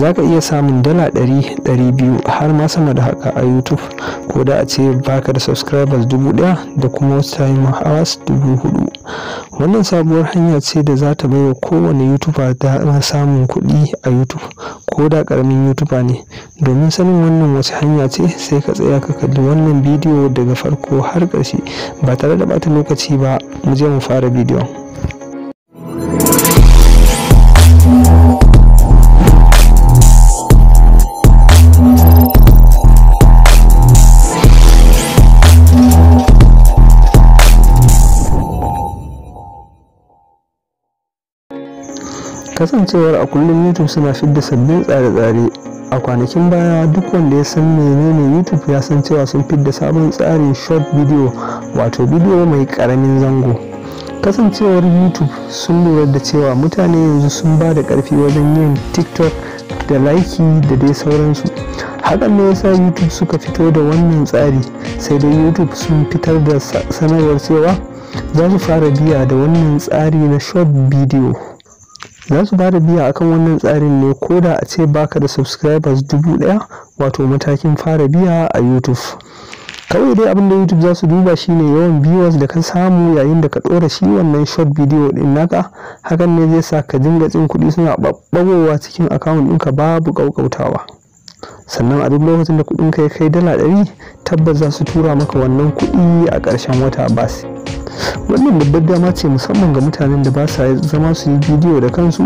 za ka iya samun dala 100, 200 har ma sama da haka a YouTube, ko da a ce baka da subscribers 1000 da kuma watch time hours 4000. Wannan sabuwar hanya ce da za ta baiwa kowane YouTuber damar samun kuɗi a YouTube, ko da ƙaramin YouTuber ne. Domin sanin wannan wace hanya ce, sai ka tsaya ka kalli wannan bidiyo daga farko har ƙarshe ba tare da ɓata lokaci ba. Mu je mu fara bidiyon. Kasancewar a kullum YouTube suna fidda sabbin tsare-tsare. A kwanakin baya duk wanda ya san menene YouTube ya san cewa sun fidda sabon tsarin short video, wato bidiyo mai karamin zango. Kasancewar YouTube sun lura da cewa mutane yanzu sun ba da karfi wajen yin TikTok da laiki da dai sauransu. Hakan ne yasa YouTube suka fito da wannan tsari, sai dai YouTube sun fitar da sanarwar cewa za su fara biya da wannan tsari na short video. Za su bada biya akan wannan tsarin ne ko da a ce baka da subscribers 1000, wato matakin fara biya a YouTube. Kawai dai abinda YouTube za su duba shine yawan viewers da ka samu yayin da ka ɗora shi wannan short video din naka. Hakan ne zai sa ka dinga tsin kuɗi suna babbagowa cikin account ɗinka babu ƙauƙautawa. Sannan a duk lokacin da kuɗin ka ya kai dala 100, tabbas za su tura maka wannan kuɗi a ƙarshen wata basi. Wannan babbar dama ce musamman ga mutanen da ba sa zama su yi bidiyo da kansu,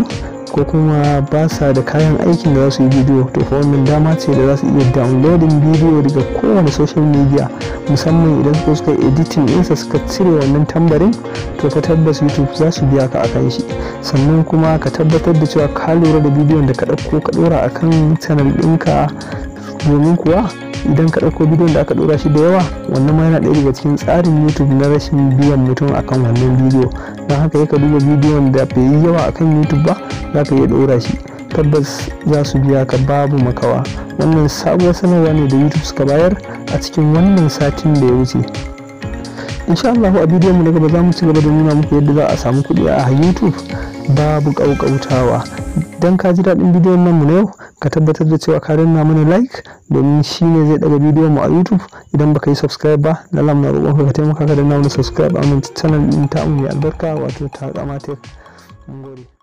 ko kuma ba sa da kayan aikin da za su yi bidiyo. To wannan dama ce da za su iya downloading bidiyo daga kowane social media, musamman idan suka yi editing ɗinsa suka cire wannan tambarin, to ka tabbas YouTube za su biya ka akan shi. Sannan kuma ka tabbatar da cewa ka lura da bidiyon da ka ɗauko ka ɗora akan channel ɗinka, domin kuwa idan ka ɗauko bidiyon da aka ɗora shi da yawa, wannan ma yana ɗaya daga cikin tsarin YouTube na rashin biyan mutum akan wannan bidiyo. Don haka ka duba bidiyon da bai yi yawa akan YouTube ba, za ka iya ɗora shi, tabbas za su biya ka babu makawa. Wannan sabuwar sanarwa ne da YouTube suka bayar a cikin wannan satin da ya wuce. Insha Allah a bidiyon mu na gaba za mu ci gaba da nuna muku yadda za a samu kuɗi a YouTube babu ƙauƙautawa. Dan ka ji daɗin bidiyon nan mu na yau, ka tabbatar da cewa ka danna mana like, domin shi ne zai ɗaga bidiyon mu a YouTube. Idan baka yi subscribe ba, lallai muna roƙon ka taimaka ka danna mana subscribe a wannan channel ɗin ta mu mai albarka, wato Takama Tech. Mun gode.